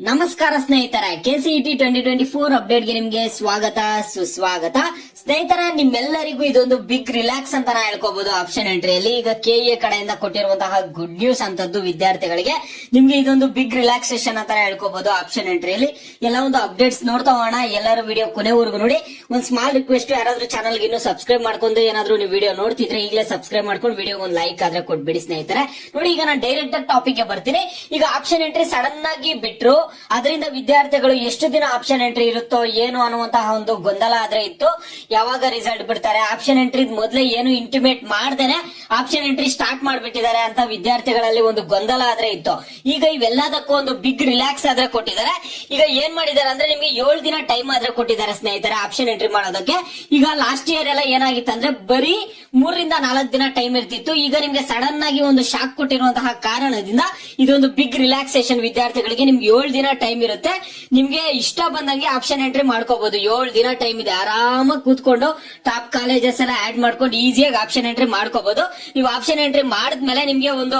ನಮಸ್ಕಾರ ಸ್ನೇಹಿತರೆ, KCET 2024 ಅಪ್ಡೇಟ್ಗೆ ನಿಮ್ಗೆ ಸ್ವಾಗತ ಸುಸ್ವಾಗತ. ಸ್ನೇಹಿತರೆ, ನಿಮ್ಮೆಲ್ಲರಿಗೂ ಇದೊಂದು ಬಿಗ್ ರಿಲ್ಯಾಕ್ಸ್ ಅಂತ ಹೇಳ್ಕೋಬಹುದು. ಆಪ್ಷನ್ ಎಂಟ್ರಿಯಲ್ಲಿ ಈಗ KE ಕಡೆಯಿಂದ ಕೊಟ್ಟಿರುವಂತಹ ಗುಡ್ ನ್ಯೂಸ್ ಅಂತದ್ದು ವಿದ್ಯಾರ್ಥಿಗಳಿಗೆ. ನಿಮ್ಗೆ ಇದೊಂದು ಬಿಗ್ ರಿಲ್ಯಾಕ್ಸೇಷನ್ ಅಂತ ಹೇಳ್ಕೋಬಹುದು. ಆಪ್ಷನ್ ಎಂಟ್ರಿಯಲ್ಲಿ ಎಲ್ಲ ಒಂದು ಅಪ್ಡೇಟ್ಸ್ ನೋಡ್ತಾ ಹೋಗೋಣ. ಎಲ್ಲರೂ ವಿಡಿಯೋ ಕೊನೆವರೆಗೂ ನೋಡಿ. ಒಂದ್ ಸ್ಮಾಲ್ ರಿಕ್ವೆಸ್ಟ್, ಯಾರಾದ್ರೂ ಚಾನಲ್ಗೆ ಇನ್ನೂ ಸಬ್ಸ್ಕ್ರೈಬ್ ಮಾಡ್ಕೊಂಡು ಏನಾದ್ರೂ ನೀವು ವಿಡಿಯೋ ನೋಡ್ತಿದ್ರೆ ಈಗಲೇ ಸಬ್ಸ್ಕ್ರೈಬ್ ಮಾಡ್ಕೊಂಡು ವಿಡಿಯೋ ಒಂದು ಲೈಕ್ ಆದ್ರೆ ಕೊಟ್ಬಿಡಿ ಸ್ನೇಹಿತರೆ. ನೋಡಿ, ಈಗ ನಾನು ಡೈರೆಕ್ಟ್ ಟಾಪಿಕ್ ಗೆ ಬರ್ತೀನಿ. ಈಗ ಆಪ್ಷನ್ ಎಂಟ್ರಿ ಸಡನ್ ಆಗಿ ಬಿಟ್ರು, ಅದರಿಂದ ವಿದ್ಯಾರ್ಥಿಗಳು ಎಷ್ಟು ದಿನ ಆಪ್ಷನ್ ಎಂಟ್ರಿ ಇರುತ್ತೋ ಏನು ಅನ್ನುವಂತಹ ಒಂದು ಗೊಂದಲ ಆದ್ರೆ ಇತ್ತು. ಯಾವಾಗ ರಿಸಲ್ಟ್ ಬಿಡ್ತಾರೆ, ಆಪ್ಷನ್ ಎಂಟ್ರಿ ಮೊದಲೇ ಏನು ಇಂಟಿಮೇಟ್ ಮಾಡ್ದೇನೆ ಆಪ್ಷನ್ ಎಂಟ್ರಿ ಸ್ಟಾರ್ಟ್ ಮಾಡ್ಬಿಟ್ಟಿದ್ದಾರೆ ಅಂತ ವಿದ್ಯಾರ್ಥಿಗಳಲ್ಲಿ ಒಂದು ಗೊಂದಲ ಆದ್ರೆ ಇತ್ತು. ಈಗ ಇವೆಲ್ಲದಕ್ಕೂ ಒಂದು ಬಿಗ್ ರಿಲ್ಯಾಕ್ಸ್ ಆದ್ರೆ ಕೊಟ್ಟಿದ್ದಾರೆ. ಈಗ ಏನ್ ಮಾಡಿದ್ದಾರೆ ಅಂದ್ರೆ, ನಿಮ್ಗೆ 7 ದಿನ ಟೈಮ್ ಆದ್ರೆ ಕೊಟ್ಟಿದ್ದಾರೆ ಸ್ನೇಹಿತರೆ ಆಪ್ಷನ್ ಎಂಟ್ರಿ ಮಾಡೋದಕ್ಕೆ. ಈಗ ಲಾಸ್ಟ್ ಇಯರ್ ಎಲ್ಲ ಏನಾಗಿತ್ತು ಅಂದ್ರೆ ಬರೀ 3 ರಿಂದ 4 ದಿನ ಟೈಮ್ ಇರ್ತಿತ್ತು. ಈಗ ನಿಮ್ಗೆ ಸಡನ್ ಆಗಿ ಒಂದು ಶಾಕ್ ಕೊಟ್ಟಿರುವಂತಹ ಕಾರಣದಿಂದ ಇದೊಂದು ಬಿಗ್ ರಿಲ್ಯಾಕ್ಸೇಷನ್ ವಿದ್ಯಾರ್ಥಿಗಳಿಗೆ. ನಿಮ್ಗೆ 7 ದಿನ ಟೈಮ್ ಇರುತ್ತೆ. ನಿಮ್ಗೆ ಇಷ್ಟ ಬಂದಂಗೆ ಆಪ್ಷನ್ ಎಂಟ್ರಿ ಮಾಡ್ಕೋಬಹುದು. 7 ದಿನ ಟೈಮ್ ಇದೆ. ಆರಾಮಾಗಿ ಕೂತ್ಕೊಂಡು ಟಾಪ್ ಕಾಲೇಜಸ್ ಎಲ್ಲ ಆಡ್ ಮಾಡ್ಕೊಂಡು ಈಸಿಯಾಗಿ ಆಪ್ಷನ್ ಎಂಟ್ರಿ ಮಾಡ್ಕೋಬಹುದು. ನೀವು ಆಪ್ಷನ್ ಎಂಟ್ರಿ ಮಾಡಿದ್ಮೇಲೆ ನಿಮ್ಗೆ ಒಂದು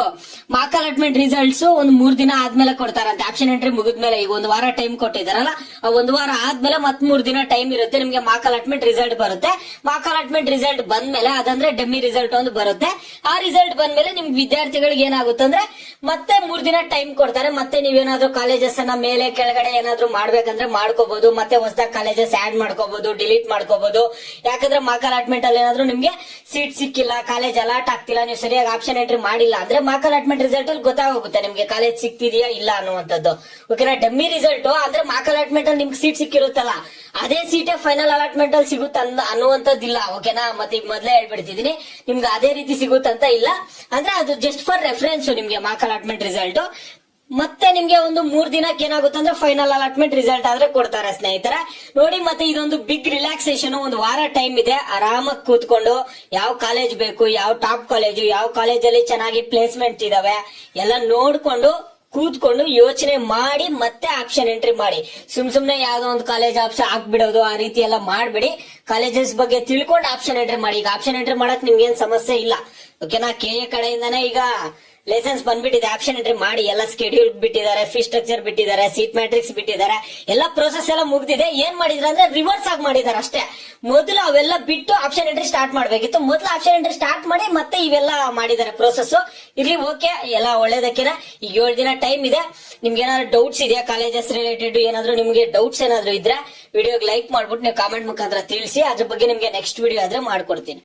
ಮಾರ್ಕ್ ಅಲಾಟ್ಮೆಂಟ್ ರಿಸಲ್ಟ್ಸ್ ಒಂದು 3 ದಿನ ಆದ್ಮೇಲೆ ಕೊಡ್ತಾರಂತೆ. ಆಪ್ಷನ್ ಎಂಟ್ರಿ ಮುಗಿದ್ಮೇಲೆ ಈಗ 1 ವಾರ ಟೈಮ್ ಕೊಟ್ಟಿದಾರಲ್ಲ, ಆ 1 ವಾರ ಆದ್ಮೇಲೆ ಮತ್ 3 ದಿನ ಟೈಮ್ ಇರುತ್ತೆ. ನಿಮ್ಗೆ ಮಾರ್ಕ್ ಅಲಾಟ್ಮೆಂಟ್ ರಿಸಲ್ಟ್ ಬರುತ್ತೆ. ಮಾರ್ಕ್ ಅಲಾಟ್ಮೆಂಟ್ ರಿಸಲ್ಟ್ ಬಂದ್ಮೇಲೆ ಅದಂದ್ರೆ ಡೆಮ್ಮಿ ರಿಸಲ್ಟ್ ಒಂದು ಬರುತ್ತೆ. ಆ ರಿಸಲ್ಟ್ ಬಂದ್ಮೇಲೆ ನಿಮ್ ವಿದ್ಯಾರ್ಥಿಗಳಿಗೆ ಏನಾಗುತ್ತೆ ಅಂದ್ರೆ ಮತ್ತೆ 3 ದಿನ ಟೈಮ್ ಕೊಡ್ತಾರೆ. ಮತ್ತೆ ನೀವೇನಾದ್ರೂ ಕಾಲೇಜಸ್ ಅನ್ನ ಮೇಲೆ ಕೆಳಗಡೆ ಏನಾದ್ರೂ ಮಾಡ್ಬೇಕಂದ್ರೆ ಮಾಡ್ಕೋಬಹುದು. ಮತ್ತೆ ಹೊಸದಾಗಿ ಕಾಲೇಜಸ್ ಆಡ್ ಮಾಡ್ಕೋಬಹುದು, ಡಿಲೀಟ್ ಮಾಡ್ಕೋಬಹುದು. ಯಾಕಂದ್ರೆ ಮಾರ್ಕ್ ಅಲಾಟ್ಮೆಂಟ್ ಅಲ್ಲಿ ಏನಾದ್ರೂ ನಿಮ್ಗೆ ಸೀಟ್ ಸಿಕ್ಕಿಲ್ಲ, ಕಾಲೇಜ್ ಅಲಾಟ್ ಆಗ್ತಿಲ್ಲ, ನೀವು ಸರಿಯಾಗಿ ಆಪ್ಷನ್ ಎಂಟ್ರಿ ಮಾಡಿಲ್ಲ ಅಂದ್ರೆ ಮಾರ್ಕ್ ಅಲಾಟ್ಮೆಂಟ್ ರಿಸಲ್ಟ್ ಅಲ್ಲಿ ಗೊತ್ತಾಗುತ್ತೆ ನಿಮ್ಗೆ ಕಾಲೇಜ್ ಸಿಕ್ತಿದೆಯಾ ಇಲ್ಲ ಅನ್ನುವಂಥದ್ದು. ಓಕೆನಾ? ಡೆಮ್ಮಿ ರಿಸಲ್ಟ್ ಅಂದ್ರೆ ಮಾರ್ಕ್ ಅಲಾಟ್ಮೆಂಟ್ ಅಲ್ಲಿ ನಿಮ್ಗೆ ಸೀಟ್ ಸಿಕ್ಕಿರುತ್ತಲ್ಲ, ಅದೇ ಸೀಟೇ ಫೈನಲ್ ಅಲಾಟ್ಮೆಂಟ್ ಅಲ್ಲಿ ಸಿಗುತ್ತೆ ಅನ್ನುವಂಥದ್ದಿಲ್ಲ. ಓಕೆನಾ? ಮತ್ತೆ ಈಗ ಮೊದಲೇ ಹೇಳ್ಬಿಡ್ತಿದೀನಿ, ನಿಮ್ಗೆ ಅದೇ ರೀತಿ ಸಿಗುತ್ತಂತ ಇಲ್ಲ. ಅಂದ್ರೆ ಅದು ಜಸ್ಟ್ ಫಾರ್ ರೆಫರೆನ್ಸ್ ನಿಮ್ಗೆ ಮಾರ್ಕ್ ಅಲಾಟ್ಮೆಂಟ್ ರಿಸಲ್ಟ್. ಮತ್ತೆ ನಿಮ್ಗೆ ಒಂದು 3 ದಿನಕ್ಕೆ ಏನಾಗುತ್ತೆ ಅಂದ್ರೆ ಫೈನಲ್ ಅಲಾಟ್ಮೆಂಟ್ ರಿಸಲ್ಟ್ ಆದ್ರೆ ಕೊಡ್ತಾರೆ ಸ್ನೇಹಿತರೆ. ನೋಡಿ, ಮತ್ತೆ ಇದೊಂದು ಬಿಗ್ ರಿಲ್ಯಾಕ್ಸೇಷನ್. 1 ವಾರ ಟೈಮ್ ಇದೆ. ಆರಾಮಾಗಿ ಕೂತ್ಕೊಂಡು ಯಾವ ಕಾಲೇಜ್ ಬೇಕು, ಯಾವ ಟಾಪ್ ಕಾಲೇಜು, ಯಾವ ಕಾಲೇಜಲ್ಲಿ ಚೆನ್ನಾಗಿ ಪ್ಲೇಸ್ಮೆಂಟ್ ಇದಾವೆ ಎಲ್ಲ ನೋಡ್ಕೊಂಡು ಕೂತ್ಕೊಂಡು ಯೋಚನೆ ಮಾಡಿ ಮತ್ತೆ ಆಪ್ಷನ್ ಎಂಟ್ರಿ ಮಾಡಿ. ಸುಮ್ನೆ ಯಾವ್ದೋ ಒಂದು ಕಾಲೇಜ್ ಆಪ್ಷನ್ ಹಾಕ್ಬಿಡೋದು, ಆ ರೀತಿ ಎಲ್ಲ ಮಾಡ್ಬಿಡಿ. ಕಾಲೇಜಸ್ ಬಗ್ಗೆ ತಿಳ್ಕೊಂಡು ಆಪ್ಷನ್ ಎಂಟ್ರಿ ಮಾಡಿ. ಈಗ ಆಪ್ಷನ್ ಎಂಟ್ರಿ ಮಾಡಕ್ ನಿಮ್ಗೆ ಏನ್ ಸಮಸ್ಯೆ ಇಲ್ಲ. ಓಕೆನಾ? KE ಕಡೆಯಿಂದಾನೇ ಈಗ ಲೈಸೆನ್ಸ್ ಬಂದ್ಬಿಟ್ಟಿದೆ. ಆಪ್ಷನ್ ಎಂಟ್ರಿ ಮಾಡಿ. ಎಲ್ಲ ಸ್ಕೆಡ್ಯೂಲ್ ಬಿಟ್ಟಿದ್ದಾರೆ, ಫೀಸ್ ಸ್ಟ್ರಕ್ಚರ್ ಬಿಟ್ಟಿದ್ದಾರೆ, ಸೀಟ್ ಮ್ಯಾಟ್ರಿಕ್ಸ್ ಬಿಟ್ಟಿದ್ದಾರೆ. ಎಲ್ಲ ಪ್ರೋಸೆಸ್ ಎಲ್ಲ ಮುಗ್ದಿದೆ. ಏನ್ ಮಾಡಿದ್ರೆ ಅಂದ್ರೆ ರಿವರ್ಸ್ ಆಗಿ ಮಾಡಿದ್ದಾರೆ ಅಷ್ಟೇ. ಮೊದಲು ಅವೆಲ್ಲ ಬಿಟ್ಟು ಆಪ್ಷನ್ ಎಂಟ್ರಿ ಸ್ಟಾರ್ಟ್ ಮಾಡ್ಬೇಕಿತ್ತು. ಮೊದಲು ಆಪ್ಷನ್ ಎಂಟ್ರಿ ಸ್ಟಾರ್ಟ್ ಮಾಡಿ ಮತ್ತೆ ಇವೆಲ್ಲ ಮಾಡಿದ್ದಾರೆ ಪ್ರೋಸೆಸ್. ಇರ್ಲಿ, ಓಕೆ, ಎಲ್ಲ ಒಳ್ಳೇದಕ್ಕೆನ. ಈಗ 7 ದಿನ ಟೈಮ್ ಇದೆ. ನಿಮ್ಗೆ ಏನಾದ್ರು ಡೌಟ್ಸ್ ಇದೆಯಾ ಕಾಲೇಜಸ್ ರಿಲೇಟೆಡ್, ಏನಾದ್ರು ನಿಮ್ಗೆ ಡೌಟ್ಸ್ ಏನಾದ್ರು ಇದ್ರೆ ವಿಡಿಯೋಗೆ ಲೈಕ್ ಮಾಡ್ಬಿಟ್ಟು ನೀವು ಕಾಮೆಂಟ್ ಮುಖಾಂತರ ತಿಳಿಸಿ. ಅದ್ರ ಬಗ್ಗೆ ನಿಮ್ಗೆ ನೆಕ್ಸ್ಟ್ ವಿಡಿಯೋ ಆದ್ರೆ ಮಾಡ್ಕೊಡ್ತೀನಿ.